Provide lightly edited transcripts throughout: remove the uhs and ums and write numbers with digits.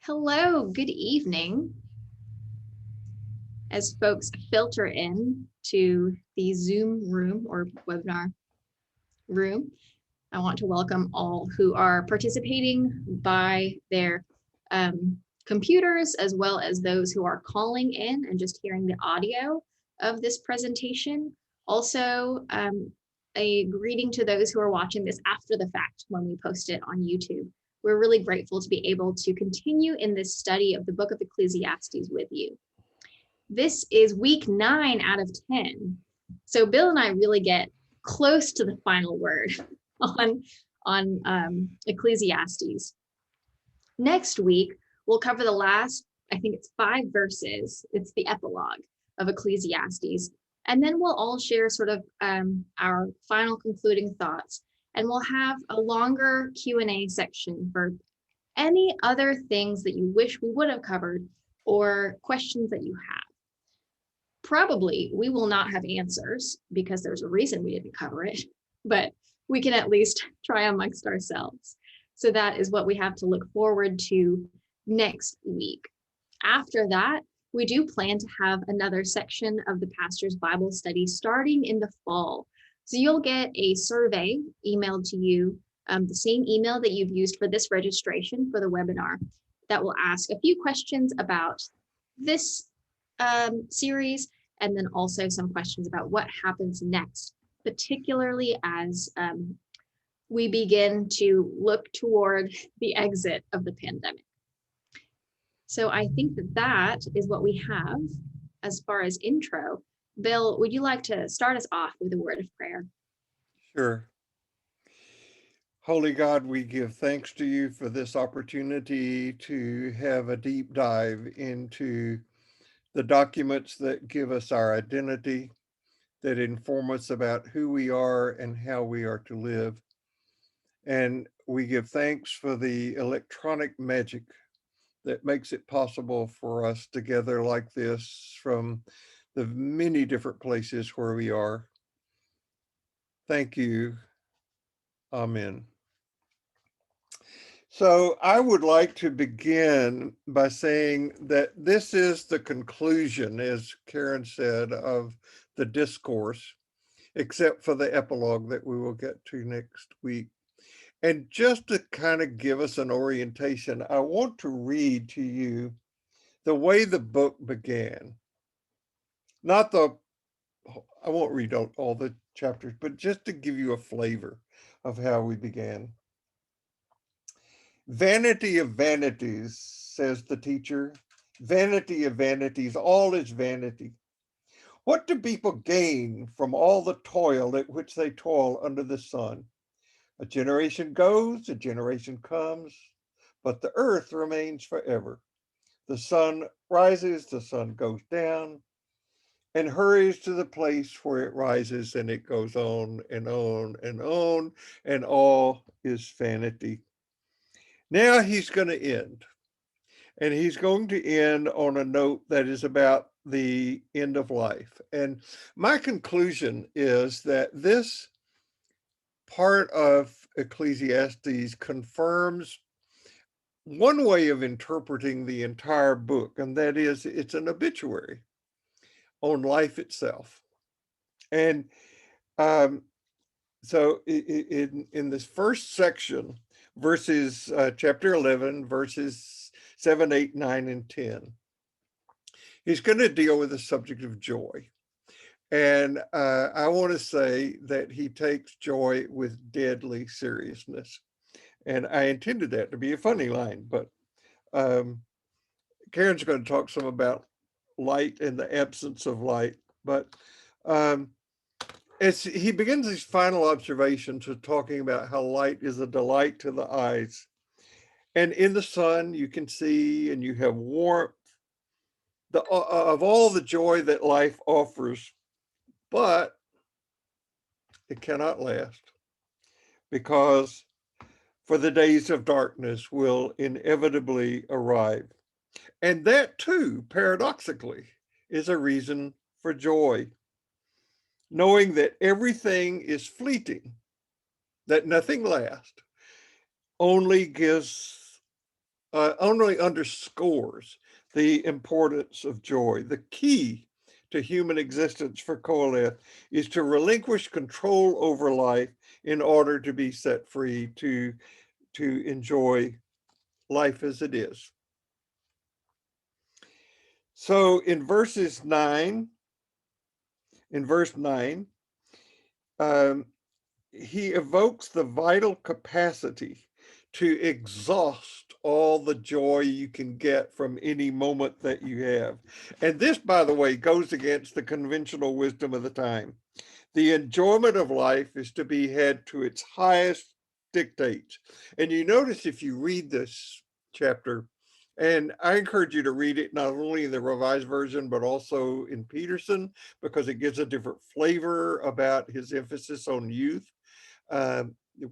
Hello, good evening. As folks filter in to the Zoom room or webinar room, I want to welcome all who are participating by their computers, as well as those who are calling in and just hearing the audio of this presentation. Also, a greeting to those who are watching this after the fact when we post it on YouTube. We're really grateful to be able to continue in this study of the book of Ecclesiastes with you. This is week 9 out of 10. So Bill and I really get close to the final word on Ecclesiastes. Next week, we'll cover the last, I think it's 5 verses. It's the epilogue of Ecclesiastes. And then we'll all share sort of our final concluding thoughts. And we'll have a longer Q&A section for any other things that you wish we would have covered or questions that you have. Probably we will not have answers because there's a reason we didn't cover it, but we can at least try amongst ourselves. So that is what we have to look forward to next week. After that, we do plan to have another section of the pastor's Bible study starting in the fall. So you'll get a survey emailed to you, the same email that you've used for this registration for the webinar, that will ask a few questions about this series, and then also some questions about what happens next, particularly as we begin to look toward the exit of the pandemic. So I think that is what we have as far as intro. Bill, would you like to start us off with a word of prayer? Sure. Holy God, we give thanks to you for this opportunity to have a deep dive into the documents that give us our identity, that inform us about who we are and how we are to live. And we give thanks for the electronic magic that makes it possible for us to gather like this from the many different places where we are. Thank you. Amen. So I would like to begin by saying that this is the conclusion, as Karen said, of the discourse, except for the epilogue that we will get to next week. And just to kind of give us an orientation, I want to read to you the way the book began. I won't read all the chapters, but just to give you a flavor of how we began. Vanity of vanities, says the teacher. Vanity of vanities, all is vanity. What do people gain from all the toil at which they toil under the sun? A generation goes, a generation comes, but the earth remains forever. The sun rises, the sun goes down, and hurries to the place where it rises, and it goes on and on and on, and all is vanity. Now he's going to end. And he's going to end on a note that is about the end of life. And my conclusion is that this part of Ecclesiastes confirms one way of interpreting the entire book, and that is it's an obituary on life itself. And so in this first section, verses chapter 11, verses 7, 8, 9, and 10, he's going to deal with the subject of joy. And I want to say that he takes joy with deadly seriousness. And I intended that to be a funny line, but Karen's going to talk some about light and the absence of light. But as he begins his final observations with talking about how light is a delight to the eyes. And in the sun, you can see and you have warmth of all the joy that life offers, but it cannot last, because for the days of darkness will inevitably arrive. And that too, paradoxically, is a reason for joy. Knowing that everything is fleeting, that nothing lasts, only gives only underscores the importance of joy. The key to human existence for Koheleth is to relinquish control over life in order to be set free to enjoy life as it is. So in verse 9, he evokes the vital capacity to exhaust all the joy you can get from any moment that you have. And this, by the way, goes against the conventional wisdom of the time. The enjoyment of life is to be had to its highest dictates. And you notice if you read this chapter, and I encourage you to read it not only in the Revised Version, but also in Peterson, because it gives a different flavor about his emphasis on youth.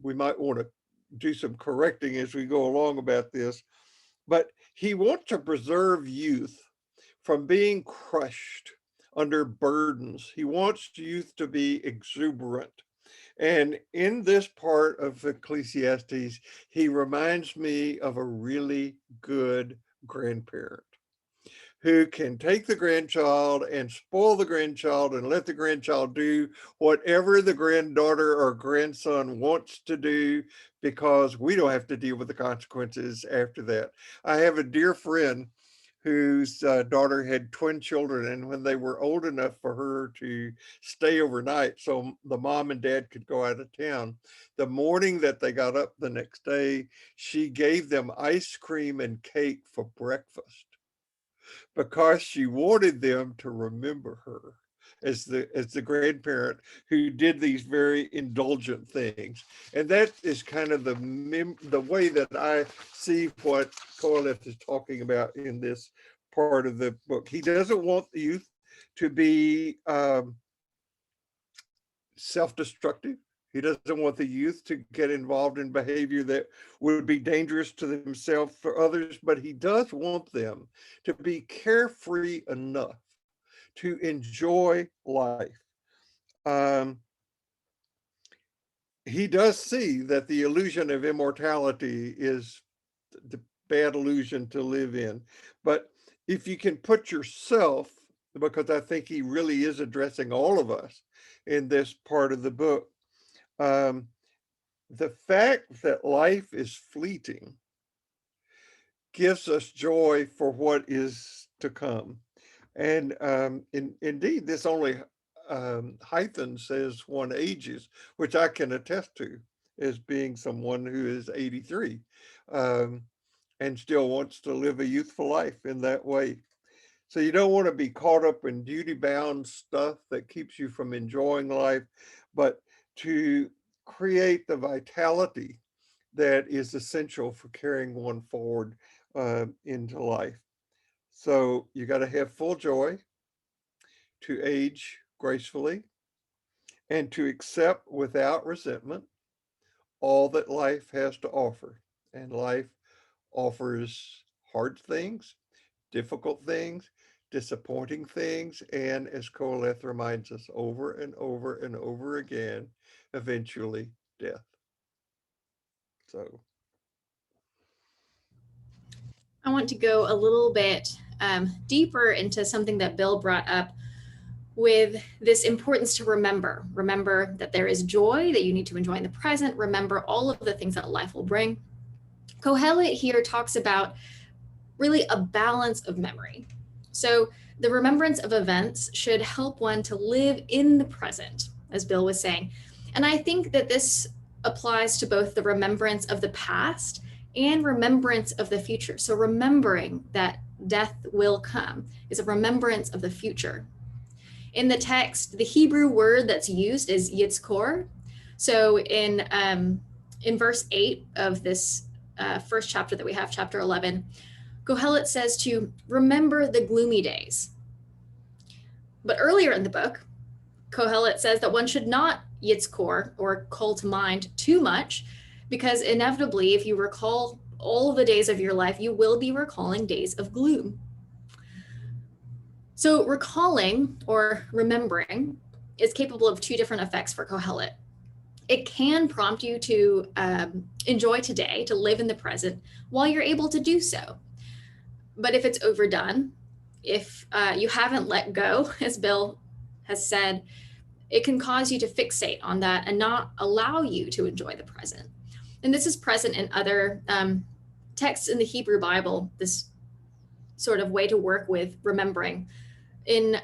We might want to do some correcting as we go along about this, but he wants to preserve youth from being crushed under burdens. He wants youth to be exuberant. And in this part of Ecclesiastes, he reminds me of a really good grandparent who can take the grandchild and spoil the grandchild and let the grandchild do whatever the granddaughter or grandson wants to do, because we don't have to deal with the consequences after that. I have a dear friend whose daughter had twin children, and when they were old enough for her to stay overnight so the mom and dad could go out of town, the morning that they got up the next day, she gave them ice cream and cake for breakfast because she wanted them to remember her as the grandparent who did these very indulgent things. And that is kind of the way that I see what Koheleth is talking about in this part of the book. He doesn't want the youth to be self-destructive. He doesn't want the youth to get involved in behavior that would be dangerous to themselves or others, but he does want them to be carefree enough to enjoy life. He does see that the illusion of immortality is the bad illusion to live in. But if you can put yourself, because I think he really is addressing all of us in this part of the book, the fact that life is fleeting gives us joy for what is to come. And indeed, this only Hythen says one ages, which I can attest to as being someone who is 83 and still wants to live a youthful life in that way. So you don't want to be caught up in duty-bound stuff that keeps you from enjoying life, but to create the vitality that is essential for carrying one forward into life. So you got to have full joy, to age gracefully, and to accept without resentment all that life has to offer. And life offers hard things, difficult things, disappointing things, and as Koheleth reminds us over and over and over again, eventually death. So I want to go a little bit deeper into something that Bill brought up with this importance to remember that there is joy, that you need to enjoy in the present, remember all of the things that life will bring. Kohelet here talks about really a balance of memory. So the remembrance of events should help one to live in the present, as Bill was saying. And I think that this applies to both the remembrance of the past and remembrance of the future. So remembering that death will come is a remembrance of the future. In the text, the Hebrew word that's used is yitzkor. So in verse 8 of this first chapter that we have, chapter 11, Kohelet says to remember the gloomy days. But earlier in the book, Kohelet says that one should not yitzkor or call to mind too much, because inevitably, if you recall all the days of your life, you will be recalling days of gloom. So recalling or remembering is capable of two different effects for Kohelet. it can prompt you to enjoy today, to live in the present while you're able to do so. But if it's overdone, if you haven't let go, as Bill has said, it can cause you to fixate on that and not allow you to enjoy the present. And this is present in other texts in the Hebrew Bible, this sort of way to work with remembering. In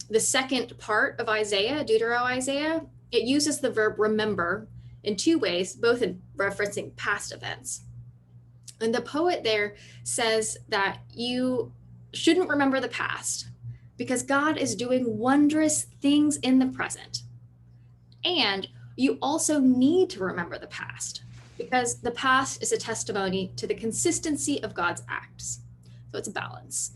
the second part of Isaiah, Deutero-Isaiah, it uses the verb remember in two ways, both in referencing past events. And the poet there says that you shouldn't remember the past because God is doing wondrous things in the present. And you also need to remember the past because the past is a testimony to the consistency of God's acts. So it's a balance.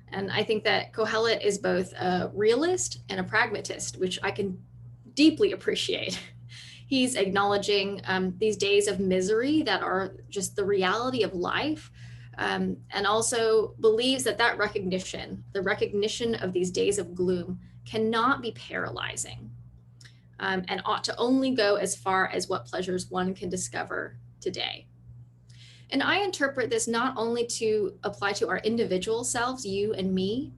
And I think that Kohelet is both a realist and a pragmatist, which I can deeply appreciate. He's acknowledging these days of misery that are just the reality of life, and also believes that that recognition, the recognition of these days of gloom, cannot be paralyzing, and ought to only go as far as what pleasures one can discover today. And I interpret this not only to apply to our individual selves, you and me,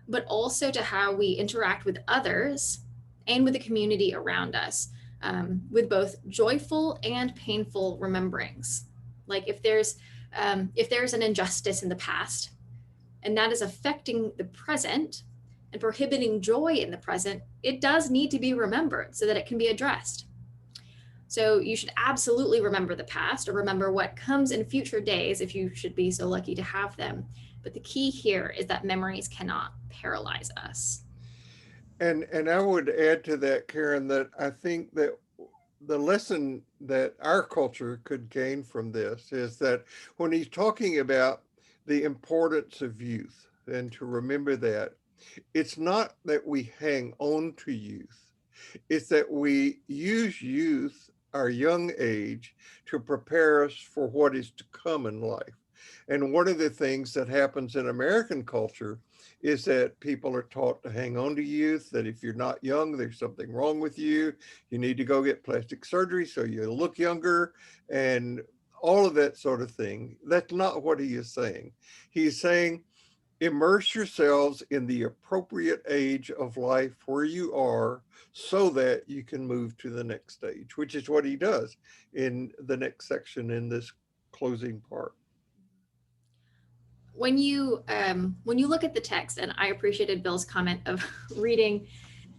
but also to how we interact with others and with the community around us, with both joyful and painful rememberings. Like if there's an injustice in the past and that is affecting the present and prohibiting joy in the present, it does need to be remembered so that it can be addressed. So you should absolutely remember the past or remember what comes in future days if you should be so lucky to have them. But the key here is that memories cannot paralyze us. And I would add to that, Karen, that I think that the lesson that our culture could gain from this is that when he's talking about the importance of youth and to remember that, it's not that we hang on to youth, it's that we use youth, our young age, to prepare us for what is to come in life. And one of the things that happens in American culture is that people are taught to hang on to youth, that if you're not young, there's something wrong with you. You need to go get plastic surgery so you look younger and all of that sort of thing. That's not what he is saying. He's saying, immerse yourselves in the appropriate age of life where you are so that you can move to the next stage, which is what he does in the next section in this closing part. When you look at the text, and I appreciated Bill's comment of reading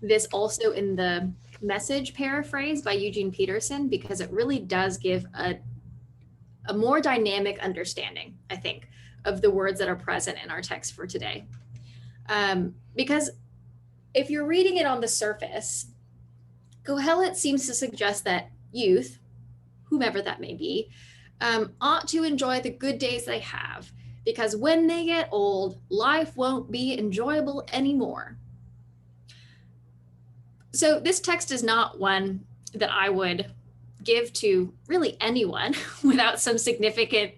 this also in the Message paraphrase by Eugene Peterson, because it really does give a more dynamic understanding, I think, of the words that are present in our text for today. Because if you're reading it on the surface, Kohelet seems to suggest that youth, whomever that may be, ought to enjoy the good days they have, because when they get old, life won't be enjoyable anymore. So this text is not one that I would give to really anyone without some significant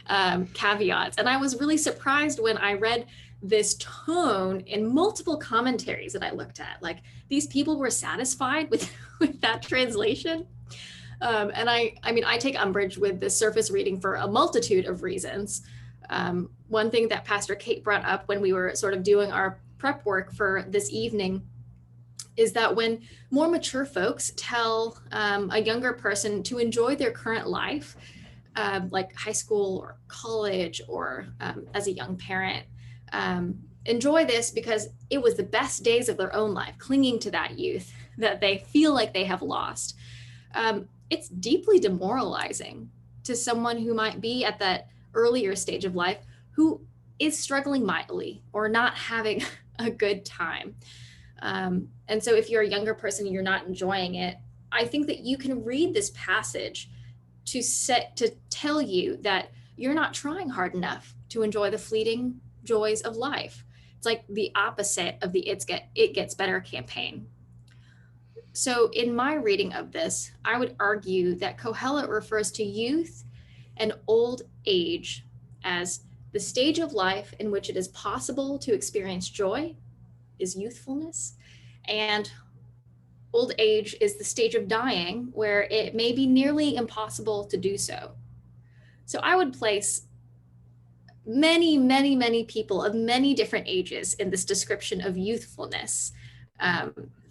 caveats. And I was really surprised when I read this tone in multiple commentaries that I looked at. Like, these people were satisfied with that translation. And I mean, I take umbrage with the surface reading for a multitude of reasons. One thing that Pastor Kate brought up when we were sort of doing our prep work for this evening is that when more mature folks tell a younger person to enjoy their current life, like high school or college or as a young parent, enjoy this because it was the best days of their own life, clinging to that youth that they feel like they have lost. It's deeply demoralizing to someone who might be at that earlier stage of life who is struggling mightily or not having a good time. And so if you're a younger person and you're not enjoying it, I think that you can read this passage to tell you that you're not trying hard enough to enjoy the fleeting joys of life. It's like the opposite of the It Gets Better campaign. So in my reading of this, I would argue that Kohelet refers to youth and old age as the stage of life in which it is possible to experience joy is youthfulness, and Old age is the stage of dying where it may be nearly impossible to do so. So I would place many people of many different ages in this description of youthfulness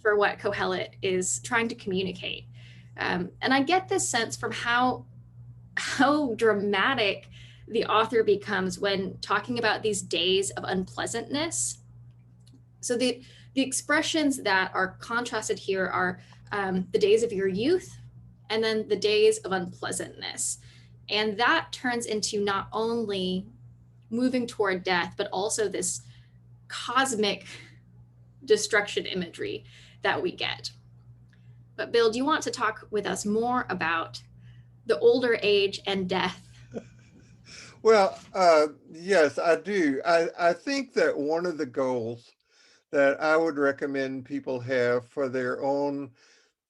for what Kohelet is trying to communicate. And I get this sense from how dramatic the author becomes when talking about these days of unpleasantness. So the expressions that are contrasted here are the days of your youth and then the days of unpleasantness. And that turns into not only moving toward death, but also this cosmic destruction imagery that we get. But Bill, do you want to talk with us more about the older age and death? Well, yes, I do. I think that one of the goals that I would recommend people have for their own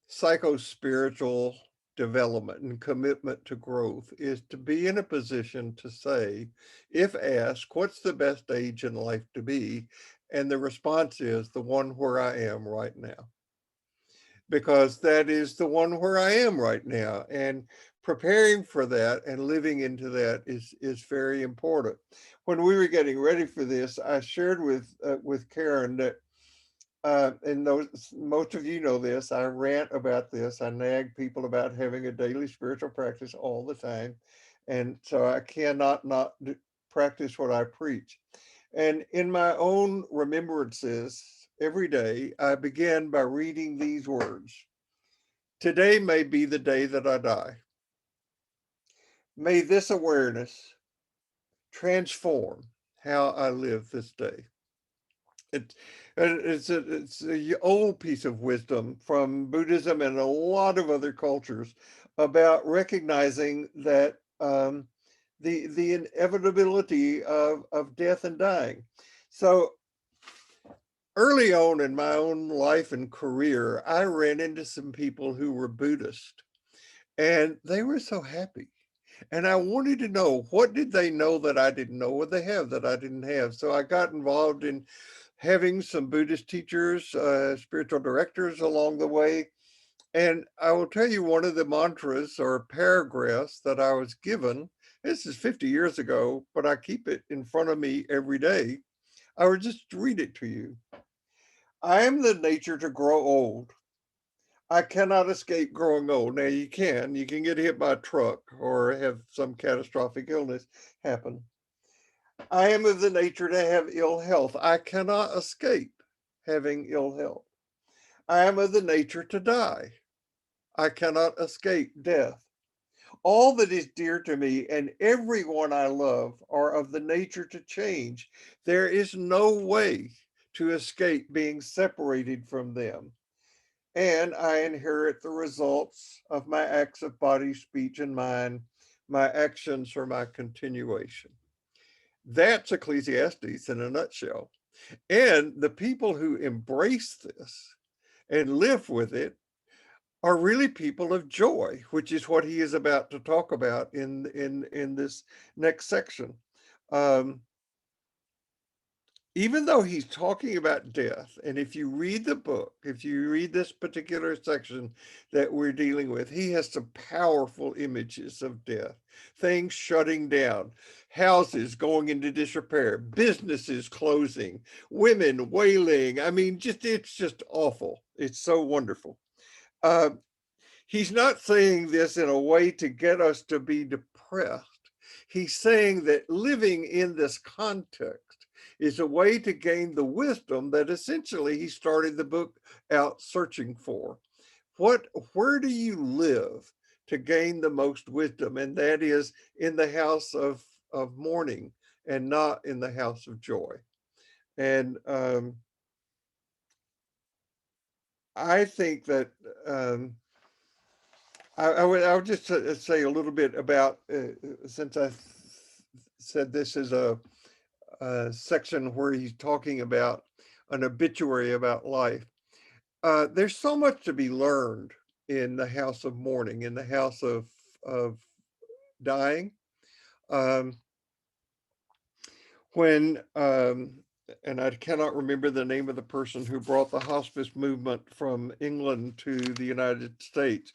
psycho-spiritual development and commitment to growth is to be in a position to say, if asked, what's the best age in life to be? And the response is the one where I am right now, because that is the one where I am right now. And preparing for that and living into that is very important. When we were getting ready for this, I shared with Karen that and those, most of you know this, I rant about this. I nag people about having a daily spiritual practice all the time. And so I cannot not practice what I preach. And in my own remembrances, every day, I begin by reading these words. Today may be the day that I die. May this awareness transform how I live this day. It, it's a old piece of wisdom from Buddhism and a lot of other cultures about recognizing that the inevitability of death and dying. So early on in my own life and career, I ran into some people who were Buddhist, and they were so happy. And I wanted to know, what did they know that I didn't know? What they have that I didn't have? So I got involved in having some Buddhist teachers, spiritual directors along the way. And I will tell you, one of the mantras or paragraphs that I was given, this is 50 years ago, but I keep it in front of me every day. I would just read it to you. I am the nature to grow old. I cannot escape growing old. Now you can get hit by a truck or have some catastrophic illness happen. I am of the nature to have ill health. I cannot escape having ill health. I am of the nature to die. I cannot escape death. All that is dear to me and everyone I love are of the nature to change. There is no way to escape being separated from them. And I inherit the results of my acts of body, speech, and mind. My actions are my continuation. That's Ecclesiastes in a nutshell. And the people who embrace this and live with it are really people of joy, which is what he is about to talk about in this next section. Um, Even though he's talking about death, and if you read the book, if you read this particular section that we're dealing with, he has some powerful images of death, things shutting down, houses going into disrepair, businesses closing, women wailing. I mean, it's just awful. It's so wonderful. Uh, he's not saying this in a way to get us to be depressed. He's saying that living in this context is a way to gain the wisdom that essentially he started the book out searching for. Where do you live to gain the most wisdom? And that is in the house of mourning and not in the house of joy. And I think that I would just say a little bit about, since I said this is a section where he's talking about an obituary about life. There's so much to be learned in the house of mourning, in the house of dying. Um, when and I cannot remember the name of the person who brought the hospice movement from England to the United States.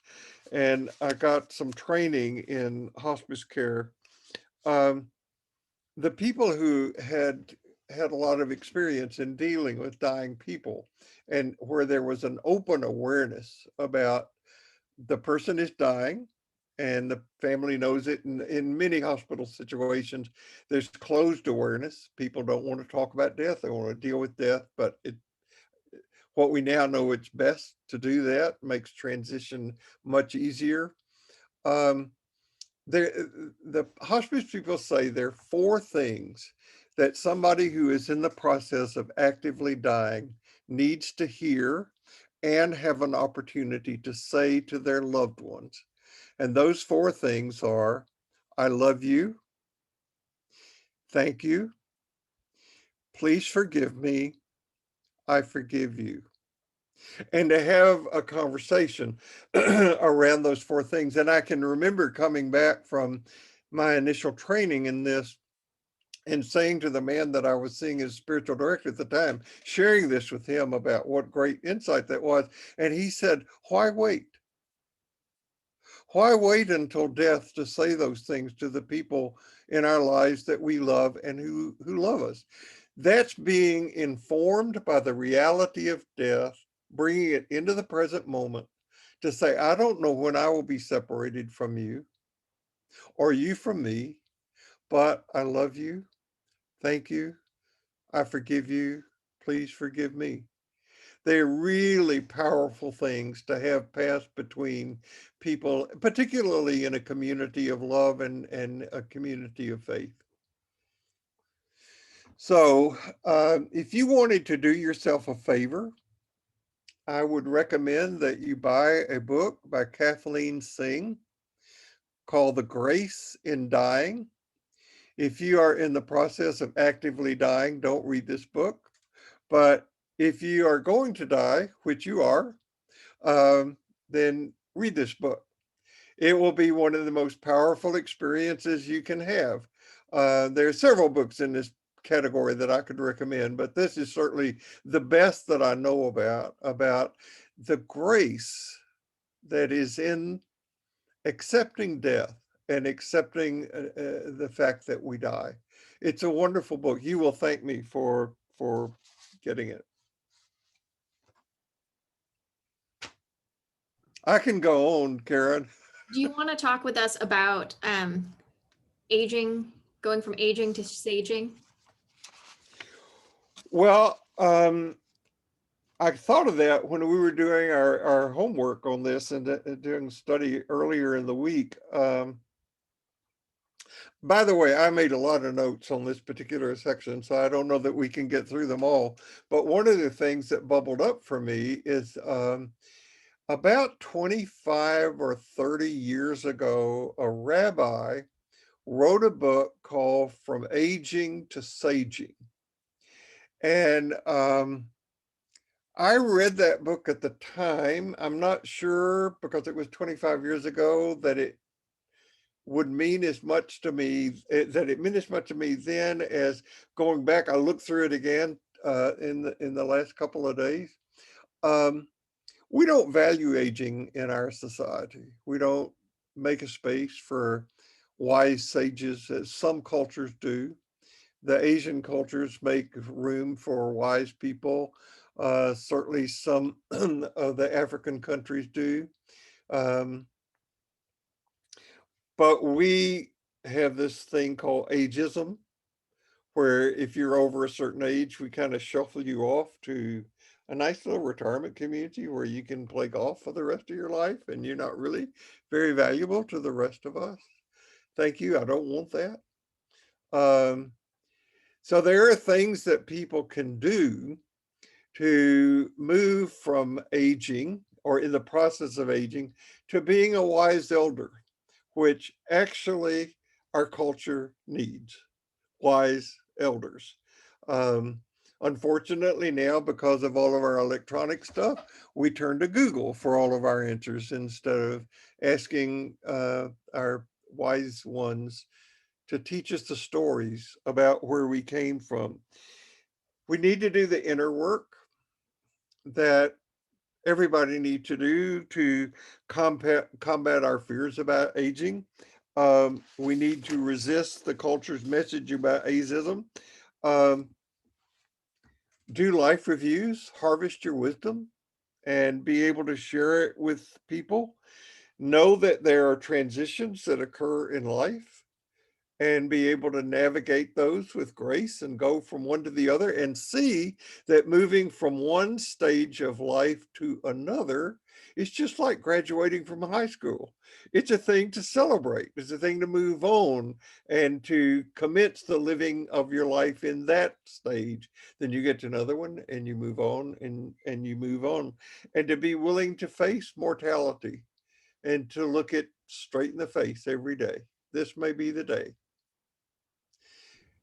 And I got some training in hospice care. Um, the people who had a lot of experience in dealing with dying people, and where there was an open awareness about the person is dying and the family knows it. In many hospital situations, there's closed awareness. People don't want to talk about death. They want to deal with death, but what we now know, it's best to do that, makes transition much easier. Um, the hospice people say there are four things that somebody who is in the process of actively dying needs to hear and have an opportunity to say to their loved ones. And those four things are, I love you, thank you, please forgive me, I forgive you. And to have a conversation around those four things. And I can remember coming back from my initial training in this and saying to the man that I was seeing as spiritual director at the time, sharing this with him about what great insight that was. And he said, why wait? Why wait until death to say those things to the people in our lives that we love and who love us? That's being informed by the reality of death, bringing it into the present moment to say, I don't know when I will be separated from you or you from me, but I love you. Thank you. I forgive you. Please forgive me. They're really powerful things to have passed between people, particularly in a community of love and a community of faith. So if you wanted to do yourself a favor, I would recommend that you buy a book by Kathleen Singh called The Grace in Dying. If you are in the process of actively dying, don't read this book. But if you are going to die, which you are, then read this book. It will be one of the most powerful experiences you can have. There are several books in this category that I could recommend, but this is certainly the best that I know about the grace that is in accepting death and accepting the fact that we die. It's a wonderful book. You will thank me for getting it. I can go on, Karen. Do you want to talk with us about aging, going from aging to saging? Well, I thought of that when we were doing our homework on this and doing study earlier in the week. By the way, I made a lot of notes on this particular section, so I don't know that we can get through them all. But one of the things that bubbled up for me is about 25 or 30 years ago, a rabbi wrote a book called From Aging to Saging. And I read that book at the time. I'm not sure, because it was 25 years ago, that it would mean as much to me, that it meant as much to me then as going back. I looked through it again in the last couple of days. We don't value aging in our society. We don't make a space for wise sages, as some cultures do. The Asian cultures make room for wise people. Certainly some of the African countries do. But we have this thing called ageism, where if you're over a certain age, we kind of shuffle you off to a nice little retirement community where you can play golf for the rest of your life and you're not really very valuable to the rest of us. Thank you. I don't want that. Um, so there are things that people can do to move from aging or in the process of aging to being a wise elder, which actually our culture needs wise elders. Um, Unfortunately, now, because of all of our electronic stuff, we turn to Google for all of our answers instead of asking our wise ones to teach us the stories about where we came from. We need to do the inner work that everybody needs to do to combat our fears about aging. We need to resist the culture's message about ageism. Um, do life reviews, harvest your wisdom, and be able to share it with people. Know that there are transitions that occur in life and be able to navigate those with grace and go from one to the other and see that moving from one stage of life to another is just like graduating from high school. It's a thing to celebrate. It's a thing to move on and to commence the living of your life in that stage. Then you get to another one and you move on and you move on. And to be willing to face mortality and to look it straight in the face every day. This may be the day,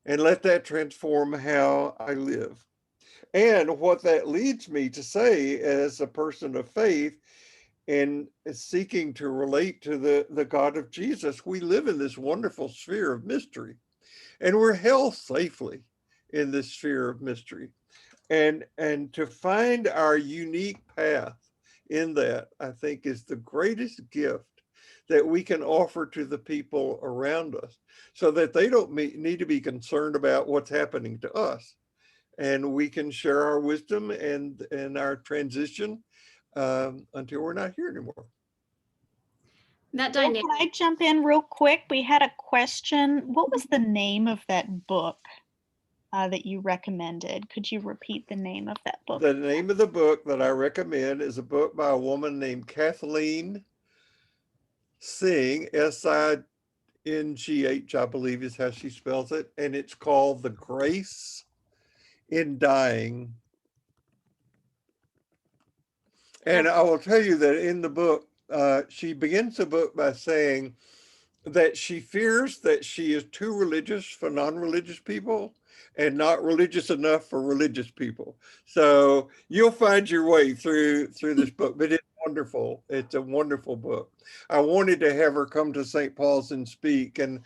and let that transform how I live. And what that leads me to say as a person of faith and seeking to relate to the God of Jesus, we live in this wonderful sphere of mystery, and we're held safely in this sphere of mystery. And to find our unique path in that, I think, is the greatest gift that we can offer to the people around us, so that they don't need to be concerned about what's happening to us, and we can share our wisdom and our transition until we're not here anymore. That Bill, dynamic. can I jump in real quick? We had a question. What was the name of that book that you recommended? Could you repeat the name of that book? The name of the book that I recommend is a book by a woman named Kathleen Singh, Singh, I believe is how she spells it. And it's called The Grace in Dying. And I will tell you that in the book, she begins the book by saying that she fears that she is too religious for non-religious people and not religious enough for religious people. So you'll find your way through this book, but it's wonderful. It's a wonderful book. I wanted to have her come to St. Paul's and speak, and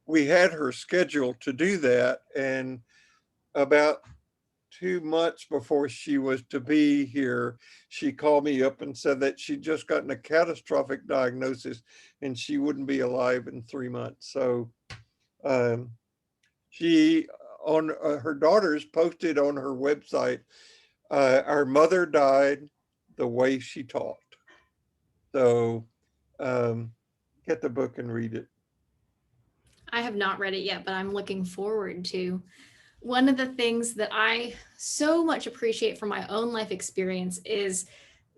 we had her scheduled to do that. And about 2 months before she was to be here, she called me up and said that she'd just gotten a catastrophic diagnosis and she wouldn't be alive in 3 months. So she, on her daughters posted on her website, our mother died the way she taught. So get the book and read it. I have not read it yet, but I'm looking forward to. One of the things that I so much appreciate from my own life experience is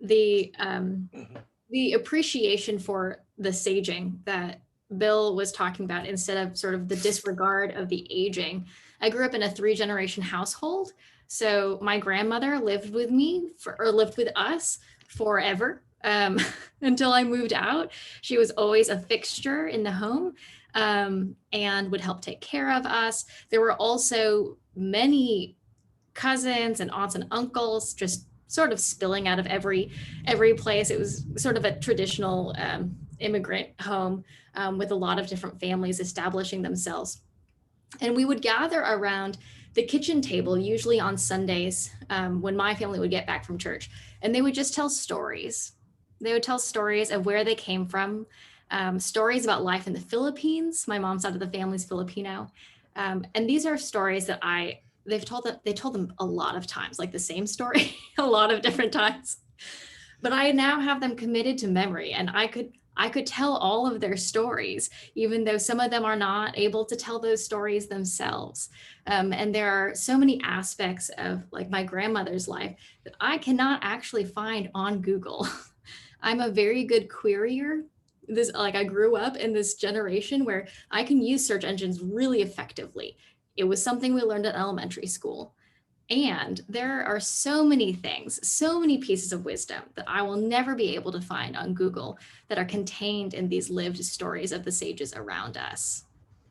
the appreciation for the saging that Bill was talking about, instead of sort of the disregard of the aging. I grew up in a 3-generation household. So my grandmother lived with me lived with us forever, until I moved out. She was always a fixture in the home, and would help take care of us. There were also many cousins and aunts and uncles just sort of spilling out of every place. It was sort of a traditional immigrant home, with a lot of different families establishing themselves. And we would gather around the kitchen table, usually on Sundays, when my family would get back from church, and they would just tell stories. They would tell stories of where they came from, stories about life in the Philippines. My mom's side of the family is Filipino. And these are stories that they told them a lot of times, like the same story, a lot of different times. But I now have them committed to memory, and I could tell all of their stories, even though some of them are not able to tell those stories themselves. And there are so many aspects of like my grandmother's life that I cannot actually find on Google. I'm a very good querier. I grew up in this generation where I can use search engines really effectively. It was something we learned in elementary school. And there are so many things, so many pieces of wisdom that I will never be able to find on Google that are contained in these lived stories of the sages around us.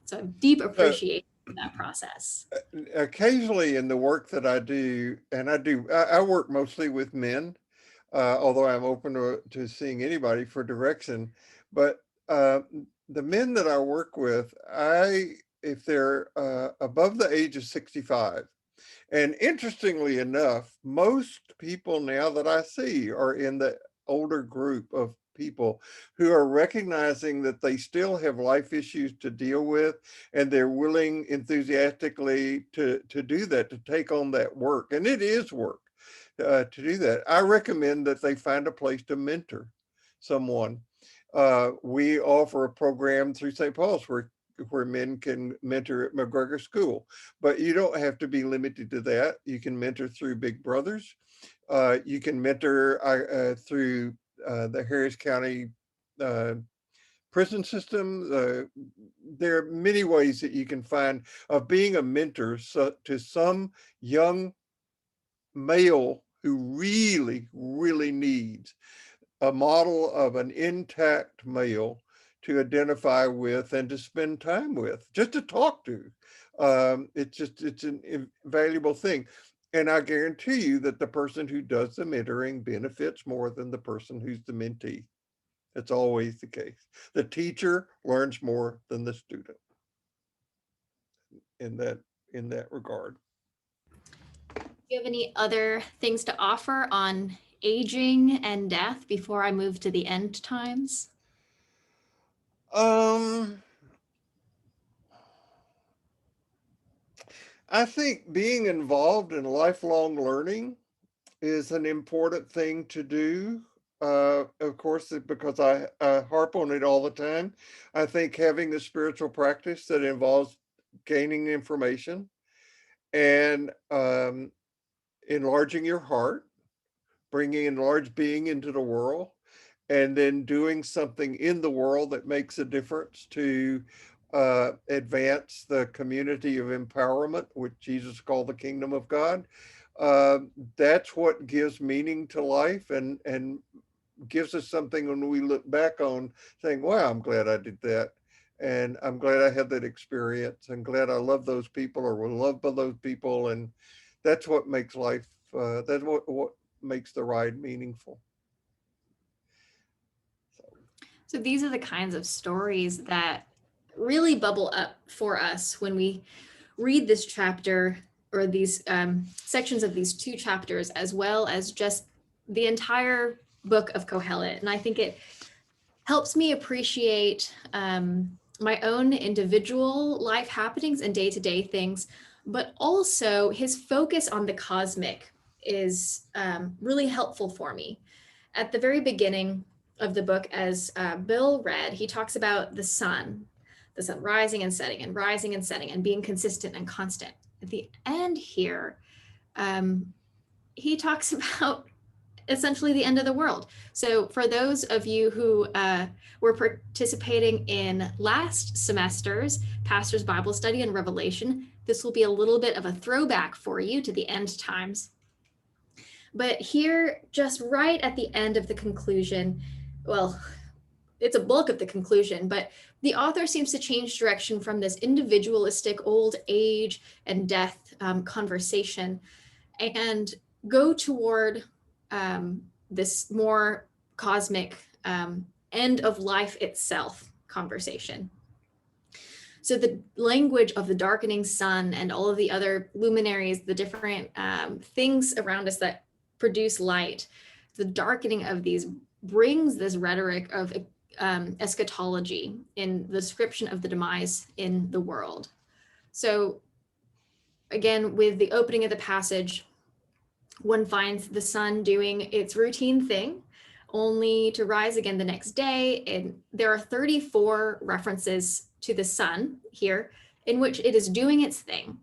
So I have deep appreciation for that process. Occasionally in the work that I do, and I work mostly with men, although I'm open to seeing anybody for direction. But the men that I work with, if they're above the age of 65, And interestingly enough, most people now that I see are in the older group of people who are recognizing that they still have life issues to deal with, and they're willing enthusiastically to do that, to take on that work. And it is work to do that. I recommend that they find a place to mentor someone. We offer a program through St. Paul's where men can mentor at McGregor School, but you don't have to be limited to that. You can mentor through Big Brothers. You can mentor through the Harris County prison system. There are many ways that you can find of being a mentor to some young male who really, really needs a model of an intact male to identify with and to spend time with, just to talk to. It's an invaluable thing. And I guarantee you that the person who does the mentoring benefits more than the person who's the mentee. It's always the case. The teacher learns more than the student in that regard. Do you have any other things to offer on aging and death before I move to the end times? I think being involved in lifelong learning is an important thing to do. Of course, because I harp on it all the time. I think having a spiritual practice that involves gaining information and enlarging your heart, bringing enlarged being into the world, and then doing something in the world that makes a difference to advance the community of empowerment, which Jesus called the kingdom of God. Uh, that's what gives meaning to life and gives us something when we look back on saying, wow, I'm glad I did that. And I'm glad I had that experience. I'm glad I love those people or was loved by those people. And that's what makes life, that's what makes the ride meaningful. So these are the kinds of stories that really bubble up for us when we read this chapter or these sections of these two chapters, as well as just the entire book of Kohelet. And I think it helps me appreciate my own individual life happenings and day-to-day things, but also his focus on the cosmic is really helpful for me. At the very beginning of the book, as Bill read, he talks about the sun rising and setting and rising and setting and being consistent and constant. At the end here, he talks about essentially the end of the world. So for those of you who were participating in last semester's Pastor's Bible Study and Revelation, this will be a little bit of a throwback for you to the end times. But here, just right at the end of the conclusion, well, it's a bulk of the conclusion, but the author seems to change direction from this individualistic old age and death conversation and go toward this more cosmic end of life itself conversation. So the language of the darkening sun and all of the other luminaries, the different things around us that produce light, the darkening of these brings this rhetoric of eschatology in the description of the demise in the world. So again, with the opening of the passage, one finds the sun doing its routine thing, only to rise again the next day. And there are 34 references to the sun here in which it is doing its thing.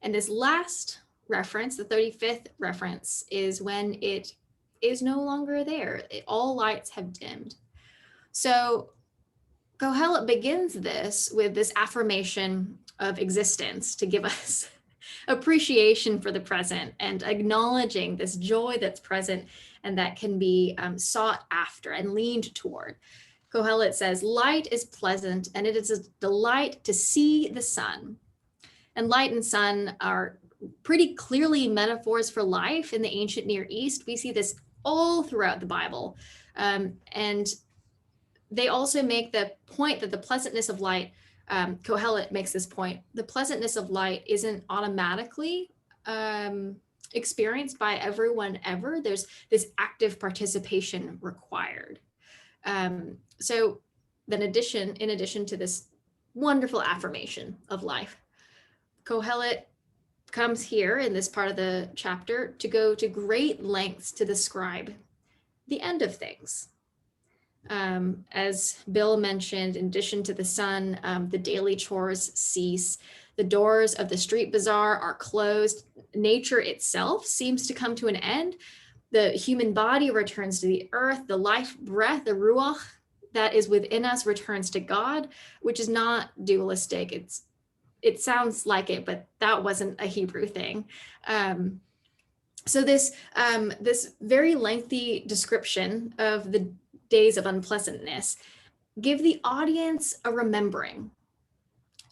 And this last reference, the 35th reference, is when it is no longer there. All lights have dimmed. So Kohelet begins this with this affirmation of existence to give us appreciation for the present and acknowledging this joy that's present and that can be sought after and leaned toward. Kohelet says, light is pleasant and it is a delight to see the sun. And light and sun are pretty clearly metaphors for life in the ancient Near East. We see this all throughout the Bible. And they also make the point that the pleasantness of light, Kohelet makes this point, the pleasantness of light isn't automatically experienced by everyone ever. There's this active participation required. So then in addition to this wonderful affirmation of life, Kohelet comes here in this part of the chapter to go to great lengths to describe the end of things. As Bill mentioned, in addition to the sun, the daily chores cease. The doors of the street bazaar are closed. Nature itself seems to come to an end. The human body returns to the earth. The life breath, the ruach that is within us returns to God, which is not dualistic. It sounds like it, but that wasn't a Hebrew thing. So this very lengthy description of the days of unpleasantness give the audience a remembering,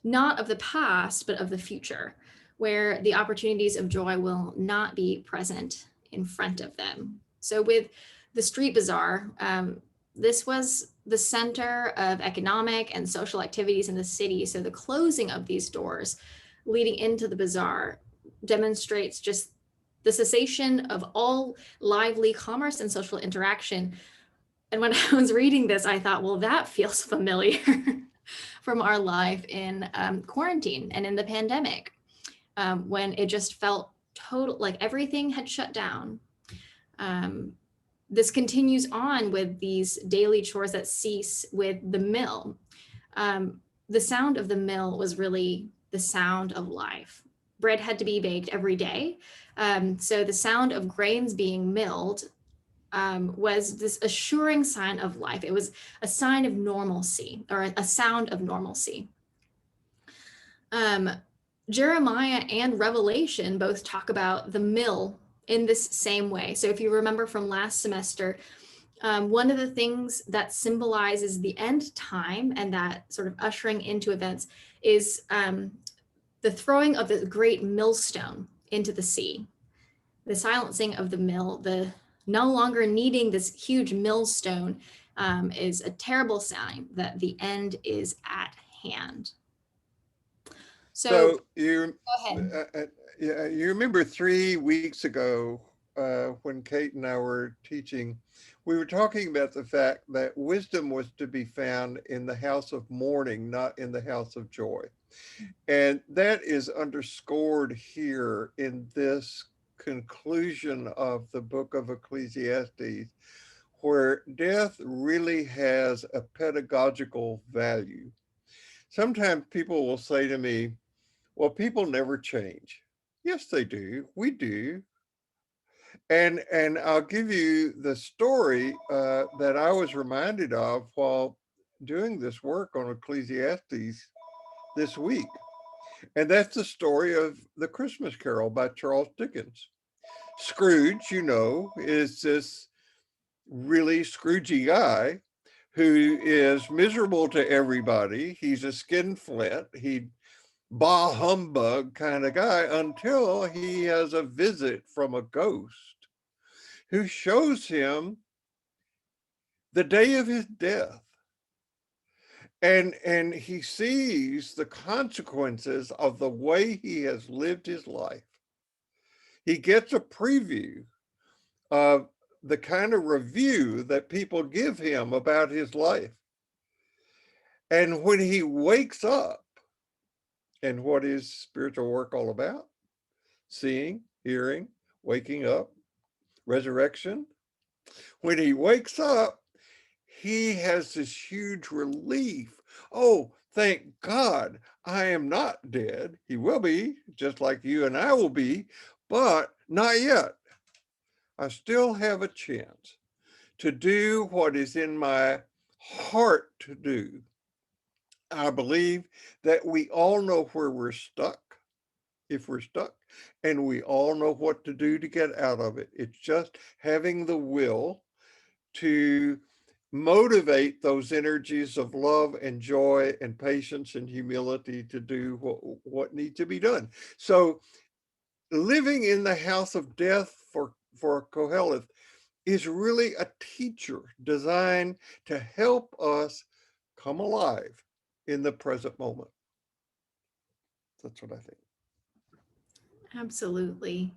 not of the past, but of the future, where the opportunities of joy will not be present in front of them. So with the street bazaar, this was the center of economic and social activities in the city. So the closing of these doors leading into the bazaar demonstrates just the cessation of all lively commerce and social interaction. And when I was reading this, I thought, well, that feels familiar from our life in quarantine and in the pandemic, when it just felt total, like everything had shut down. This continues on with these daily chores that cease with the mill. The sound of the mill was really the sound of life. Bread had to be baked every day. So the sound of grains being milled was this assuring sign of life. It was a sign of normalcy, or a sound of normalcy. Jeremiah and Revelation both talk about the mill in this same way. So if you remember from last semester, one of the things that symbolizes the end time and that sort of ushering into events is the throwing of the great millstone into the sea, the silencing of the mill, the no longer needing this huge millstone is a terrible sign that the end is at hand. So you go ahead. yeah, you remember 3 weeks ago when Kate and I were teaching, we were talking about the fact that wisdom was to be found in the house of mourning, not in the house of joy. And that is underscored here in this conclusion of the book of Ecclesiastes, where death really has a pedagogical value. Sometimes people will say to me, well, people never change. Yes, they do. We do. And I'll give you the story that I was reminded of while doing this work on Ecclesiastes this week. And that's the story of The Christmas Carol by Charles Dickens. Scrooge, you know, is this really Scroogey guy who is miserable to everybody. He's a skinflint. He bah humbug kind of guy until he has a visit from a ghost who shows him the day of his death. And he sees the consequences of the way he has lived his life. He gets a preview of the kind of review that people give him about his life. And when he wakes up, and what is spiritual work all about? Seeing, hearing, waking up, resurrection. When he wakes up, he has this huge relief. Oh, thank God, I am not dead. He will be, just like you and I will be, but not yet. I still have a chance to do what is in my heart to do. I believe that we all know where we're stuck, if we're stuck, and we all know what to do to get out of it. It's just having the will to motivate those energies of love and joy and patience and humility to do what needs to be done. So living in the house of death for Koheleth is really a teacher designed to help us come alive in the present moment. That's what I think. Absolutely.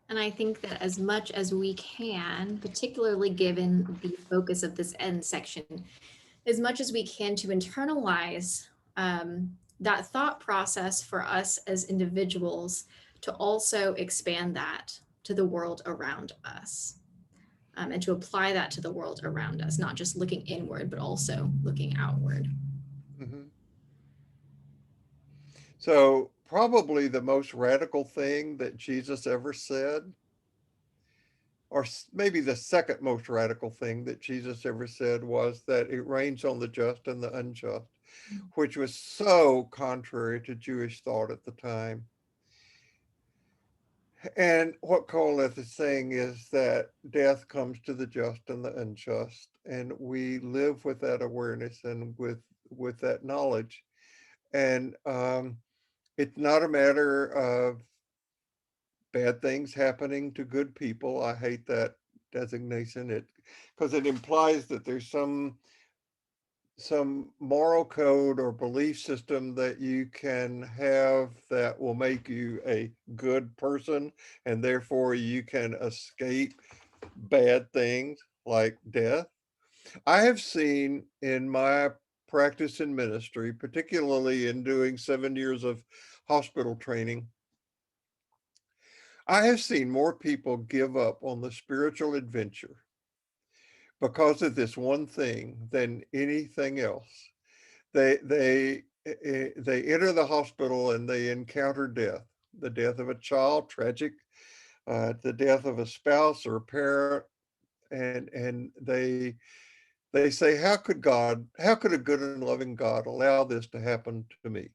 And I think that as much as we can, particularly given the focus of this end section, as much as we can to internalize that thought process for us as individuals, to also expand that to the world around us, and to apply that to the world around us, not just looking inward, but also looking outward. Mhm. So probably the most radical thing that Jesus ever said, or maybe the second most radical thing that Jesus ever said, was that it rains on the just and the unjust, which was so contrary to Jewish thought at the time. And what Coleth is saying is that death comes to the just and the unjust, and we live with that awareness and with that knowledge. And it's not a matter of bad things happening to good people. I hate that designation, it because it implies that there's some moral code or belief system that you can have that will make you a good person, and therefore you can escape bad things like death. I have seen in my practice in ministry, particularly in doing 7 years of hospital training, I have seen more people give up on the spiritual adventure because of this one thing than anything else. They enter the hospital and they encounter death, the death of a child, tragic, the death of a spouse or a parent, and they say, how could a good and loving God allow this to happen to me?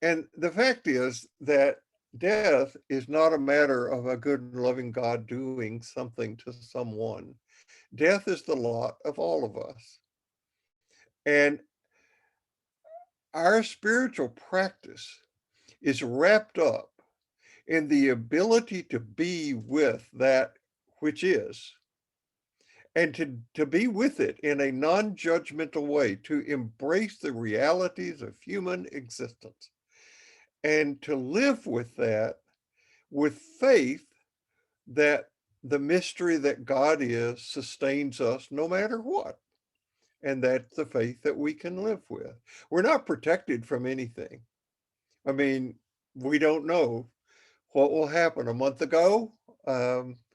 And the fact is that death is not a matter of a good and loving God doing something to someone. Death is the lot of all of us. And our spiritual practice is wrapped up in the ability to be with that which is, and to be with it in a non-judgmental way, to embrace the realities of human existence, and to live with that with faith that the mystery that God is sustains us no matter what. And that's the faith that we can live with. We're not protected from anything. I mean, we don't know what will happen. A month ago,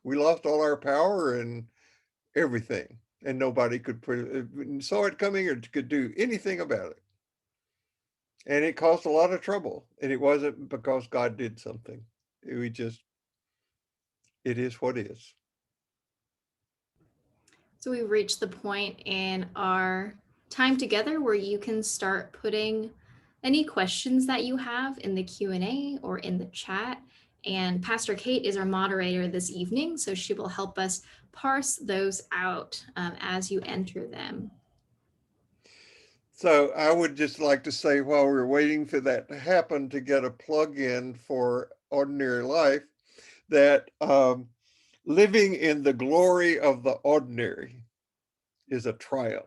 we lost all our power and everything, and nobody could saw it coming or could do anything about it. And it caused a lot of trouble. And it wasn't because God did something. It is what is. So we've reached the point in our time together where you can start putting any questions that you have in the Q&A or in the chat. And Pastor Kate is our moderator this evening, so she will help us parse those out as you enter them. So I would just like to say, while we're waiting for that to happen, to get a plug in for ordinary life, that living in the glory of the ordinary is a triumph.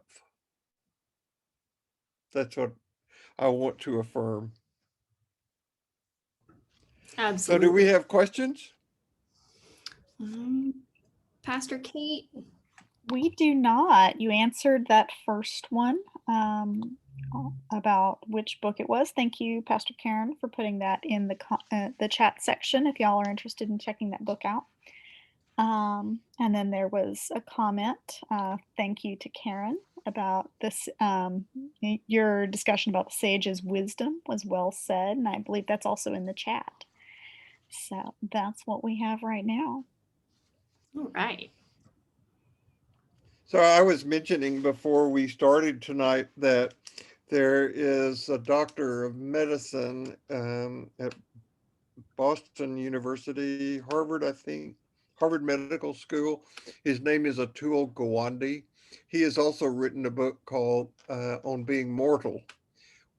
That's what I want to affirm. Absolutely. So do we have questions? Pastor Kate? We do not. You answered that first one about which book it was. Thank you, Pastor Karen, for putting that in the chat section if y'all are interested in checking that book out. And then there was a comment. Thank you to Karen about this. Your discussion about the sage's wisdom was well said, and I believe that's also in the chat. So that's what we have right now. All right. So I was mentioning before we started tonight that there is a doctor of medicine at Boston University, Harvard, I think, Harvard Medical School. His name is Atul Gawande. He has also written a book called On Being Mortal,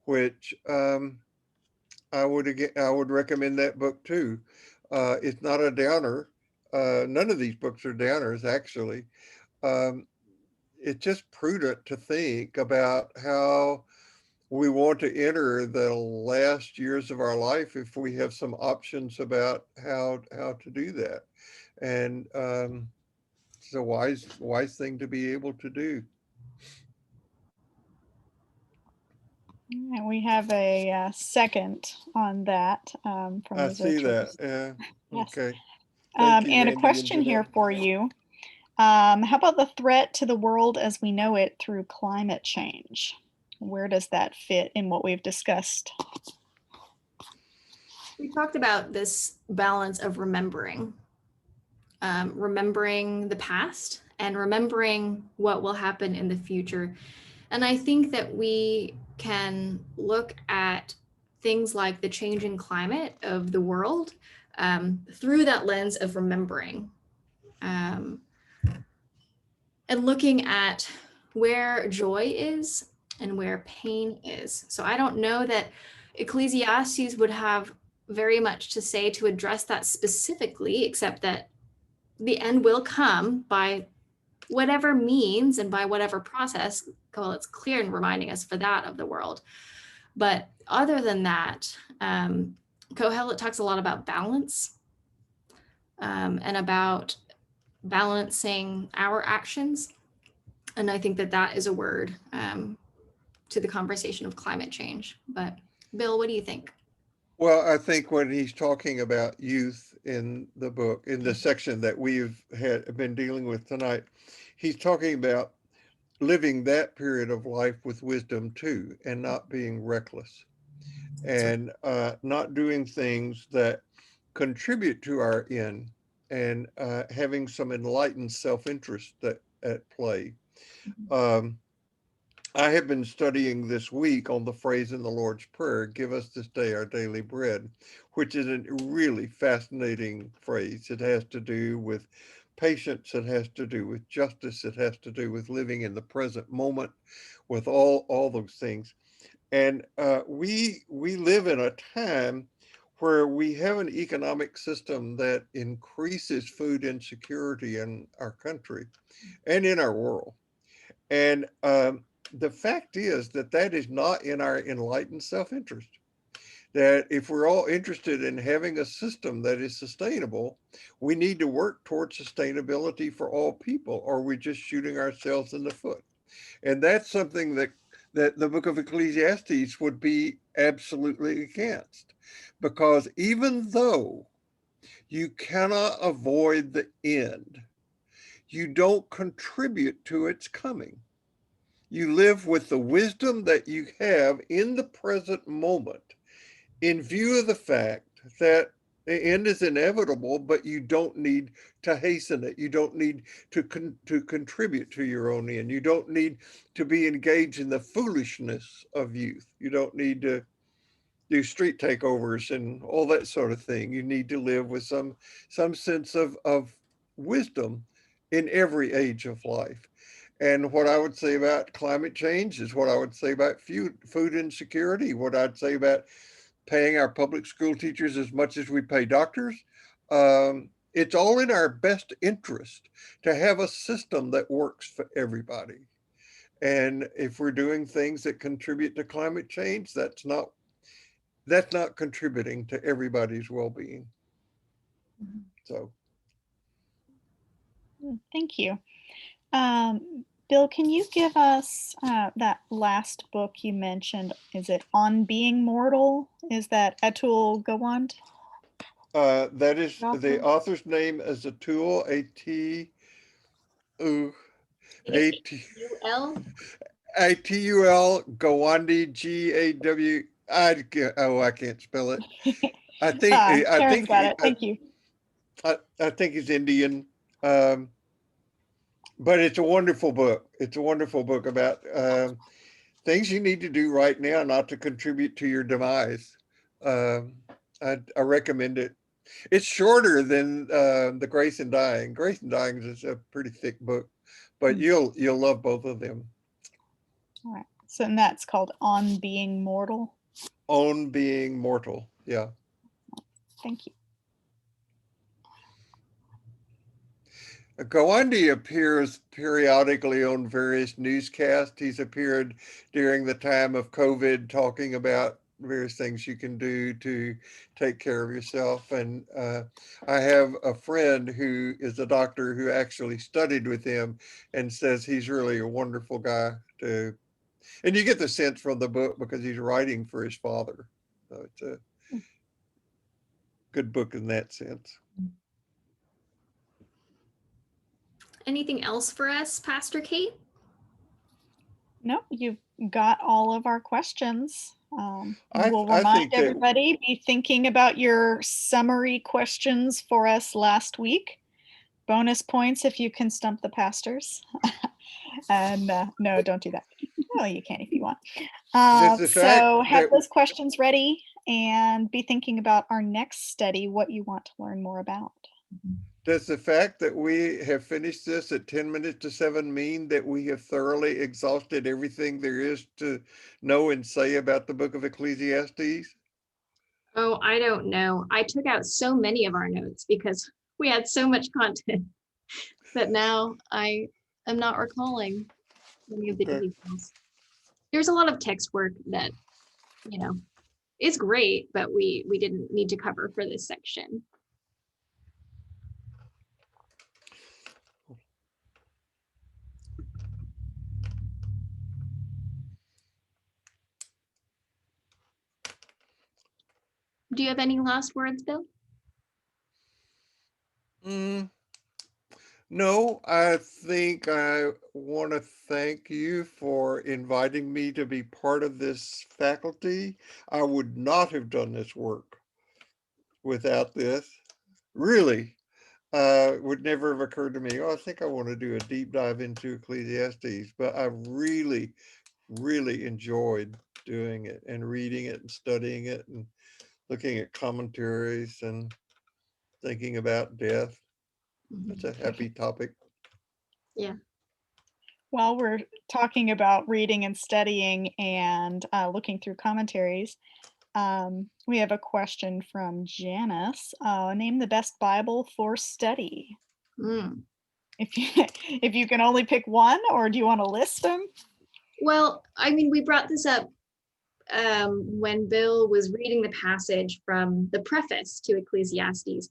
which I would recommend that book too. It's not a downer. None of these books are downers, actually. It's just prudent to think about how we want to enter the last years of our life if we have some options about how to do that. And it's a wise thing to be able to do. And we have a second on that from I the see virtuals. that. Yeah. Yes. Okay. Thank you, And a Randy and question here Jeanette. for you. How about the threat to the world as we know it through climate change? Where does that fit in what we've discussed? We talked about this balance of remembering the past and remembering what will happen in the future. And I think that we can look at things like the changing climate of the world through that lens of remembering and looking at where joy is and where pain is. So I don't know that Ecclesiastes would have very much to say to address that specifically, except that the end will come by whatever means and by whatever process. Well, it's clear in reminding us for that of the world. But other than that, Kohelet talks a lot about balance and about balancing our actions. And I think that that is a word to the conversation of climate change. But Bill, what do you think? Well, I think when he's talking about youth in the book, in the section that we've been dealing with tonight, he's talking about living that period of life with wisdom too, and not being reckless, and not doing things that contribute to our end, and having some enlightened self-interest at play. I have been studying this week on the phrase in the Lord's Prayer, "Give us this day our daily bread," which is a really fascinating phrase. It has to do with patience, it has to do with justice, it has to do with living in the present moment, with all those things. And we live in a time where we have an economic system that increases food insecurity in our country and in our world. And the fact is that that is not in our enlightened self-interest. That if we're all interested in having a system that is sustainable, we need to work towards sustainability for all people, or we're just shooting ourselves in the foot. And that's something that the book of Ecclesiastes would be absolutely against, because even though you cannot avoid the end, you don't contribute to its coming. You live with the wisdom that you have in the present moment, in view of the fact that the end is inevitable, but you don't need to hasten it. You don't need to contribute to your own end. You don't need to be engaged in the foolishness of youth. You don't need to do street takeovers and all that sort of thing. You need to live with some sense of wisdom in every age of life. And what I would say about climate change is what I would say about food insecurity, what I'd say about paying our public school teachers as much as we pay doctors. It's all in our best interest to have a system that works for everybody. And if we're doing things that contribute to climate change, that's not contributing to everybody's well-being. So Thank you. Bill, can you give us that last book you mentioned? Is it On Being Mortal? Is that Atul Gawande? that is the author's name is Atul, Atul Gawande, Gawande. I can't spell it. I Karen's got it. Thank you. I think he's Indian. But it's a wonderful book. It's a wonderful book about things you need to do right now not to contribute to your demise. I recommend it. It's shorter than the Grace in Dying. Grace in Dying is a pretty thick book, but you'll love both of them. All right. So and that's called On Being Mortal. On Being Mortal. Yeah. Thank you. Gawande appears periodically on various newscasts. He's appeared during the time of COVID talking about various things you can do to take care of yourself. And I have a friend who is a doctor who actually studied with him and says he's really a wonderful guy to, and you get the sense from the book because he's writing for his father. So it's a good book in that sense. Anything else for us, Pastor Kate? No, you've got all of our questions. I We'll think remind that everybody, be thinking about your summary questions for us last week. Bonus points if you can stump the pastors. And no, don't do that. Well, you can if you want. just the fact So have that those questions ready and be thinking about our next study, what you want to learn more about. does the fact that we have finished this at 10 minutes to 7 mean that we have thoroughly exhausted everything there is to know and say about the book of Ecclesiastes? Oh, I don't know. I took out so many of our notes because we had so much content that now I am not recalling many of the Okay. details. There's a lot of text work that, is great, but we didn't need to cover for this section. Do you have any last words, Bill? No, I think I want to thank you for inviting me to be part of this faculty. I would not have done this work without this. Really, would never have occurred to me. Oh, I think I want to do a deep dive into Ecclesiastes, but I really, really enjoyed doing it and reading it and studying it and looking at commentaries and thinking about death. It's a happy topic. Yeah. While we're talking about reading and studying and looking through commentaries, we have a question from Janice. Name the best Bible for study. Mm. If you can only pick one, or do you want to list them? Well, I mean, we brought this up when Bill was reading the passage from the preface to Ecclesiastes.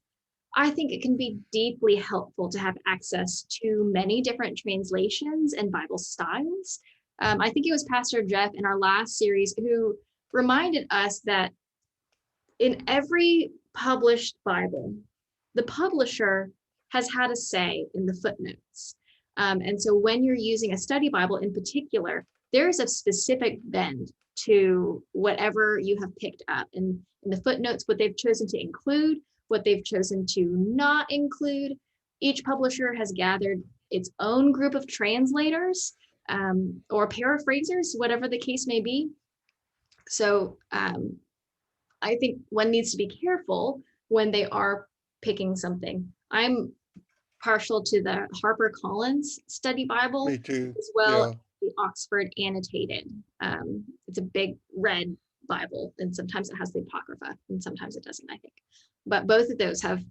I think it can be deeply helpful to have access to many different translations and Bible styles. I think it was Pastor Jeff in our last series who reminded us that in every published Bible, the publisher has had a say in the footnotes. And so when you're using a study Bible in particular, there's a specific bend to whatever you have picked up. And in the footnotes, what they've chosen to include, what they've chosen to not include. Each publisher has gathered its own group of translators or paraphrasers, whatever the case may be. So I think one needs to be careful when they are picking something. I'm partial to the HarperCollins Study Bible, Me too. as well as Yeah. the Oxford Annotated. It's a big red Bible, and sometimes it has the Apocrypha, and sometimes it doesn't, I think. But both of those have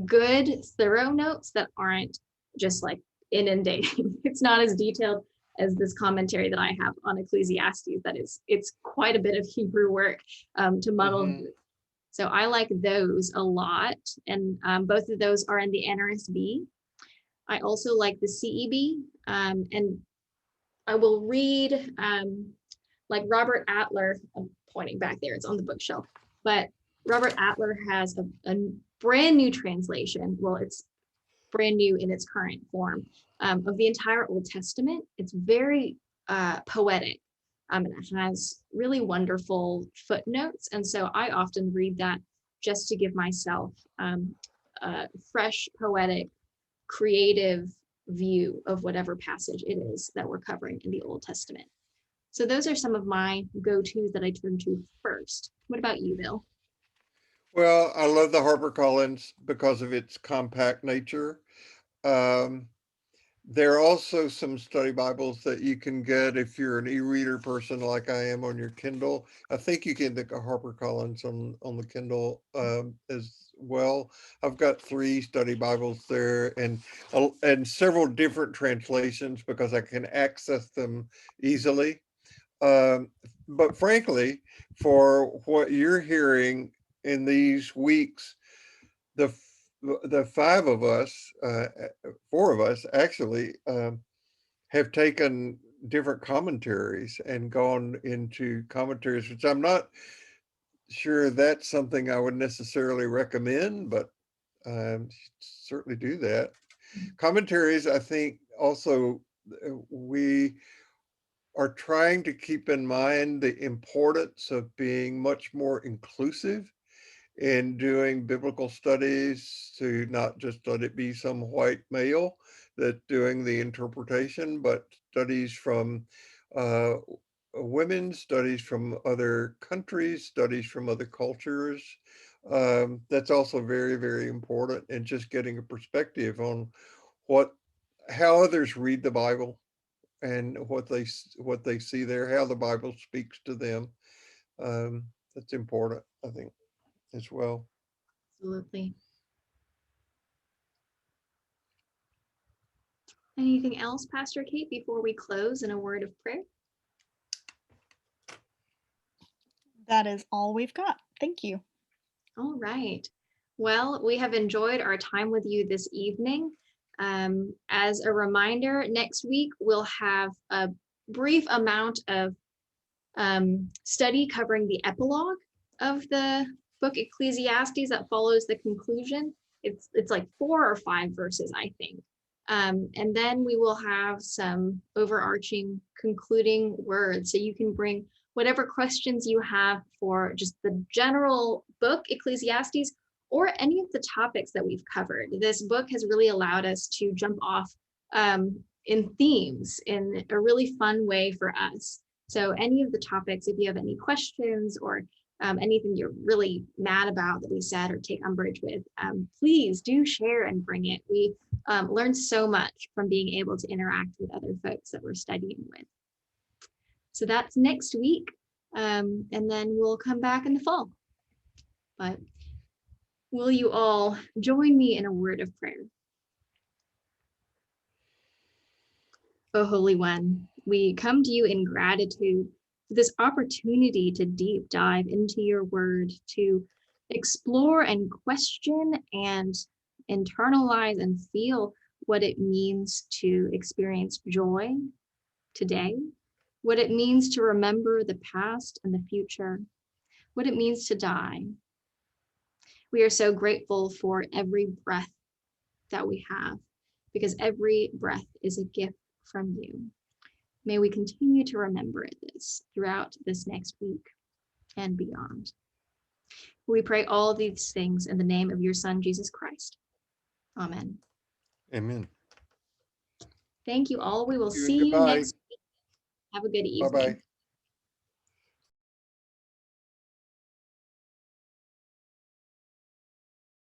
good, thorough notes that aren't just like inundating. It's not as detailed as this commentary that I have on Ecclesiastes. It's quite a bit of Hebrew work to muddle. Mhm. So I like those a lot, and both of those are in the NRSV. I also like the CEB, and I will read like Robert Adler. I'm pointing back there; it's on the bookshelf. But Robert Adler has a brand new translation. Well, it's brand new in its current form of the entire Old Testament. It's very poetic. And it has really wonderful footnotes. And so I often read that just to give myself a fresh, poetic, creative view of whatever passage it is that we're covering in the Old Testament. So those are some of my go-tos that I turn to first. What about you, Bill? Well, I love the HarperCollins because of its compact nature. Um, There are also some study Bibles that you can get if you're an e-reader person like I am on your Kindle. I think you can get a HarperCollins on the Kindle as well. I've got 3 study Bibles there and several different translations because I can access them easily. But frankly, for what you're hearing in these weeks, the 5 of us, 4 of us actually, have taken different commentaries and gone into commentaries, which I'm not sure that's something I would necessarily recommend, but certainly do that. Commentaries, I think also we are trying to keep in mind the importance of being much more inclusive in doing biblical studies, to not just let it be some white male that's doing the interpretation, but studies from uh, women, studies from other countries, studies from other cultures. That's also very, very important, and just getting a perspective on how others read the Bible and what they see there, how the Bible speaks to them. That's important, I think, as well. Absolutely. Anything else, Pastor Kate, before we close in a word of prayer? That is all we've got. Thank you. All right. Well, we have enjoyed our time with you this evening. As a reminder, next week we'll have a brief amount of study covering the epilogue of the book Ecclesiastes that follows the conclusion. It's like 4 or 5 verses, I think. And then we will have some overarching concluding words. So you can bring whatever questions you have for just the general book, Ecclesiastes, or any of the topics that we've covered. This book has really allowed us to jump off in themes in a really fun way for us. So any of the topics, if you have any questions or anything you're really mad about that we said or take umbrage with, please do share and bring it. We learned so much from being able to interact with other folks that we're studying with. So that's next week, and then we'll come back in the fall. But will you all join me in a word of prayer? O Holy One, we come to you in gratitude for this opportunity to deep dive into your word, to explore and question and internalize and feel what it means to experience joy today, what it means to remember the past and the future, what it means to die. We are so grateful for every breath that we have, because every breath is a gift from you. May we continue to remember this throughout this next week and beyond. We pray all these things in the name of your Son, Jesus Christ. Amen. Amen. Thank you all. We will Thank you, see you goodbye. next week. Have a good evening. Bye-bye.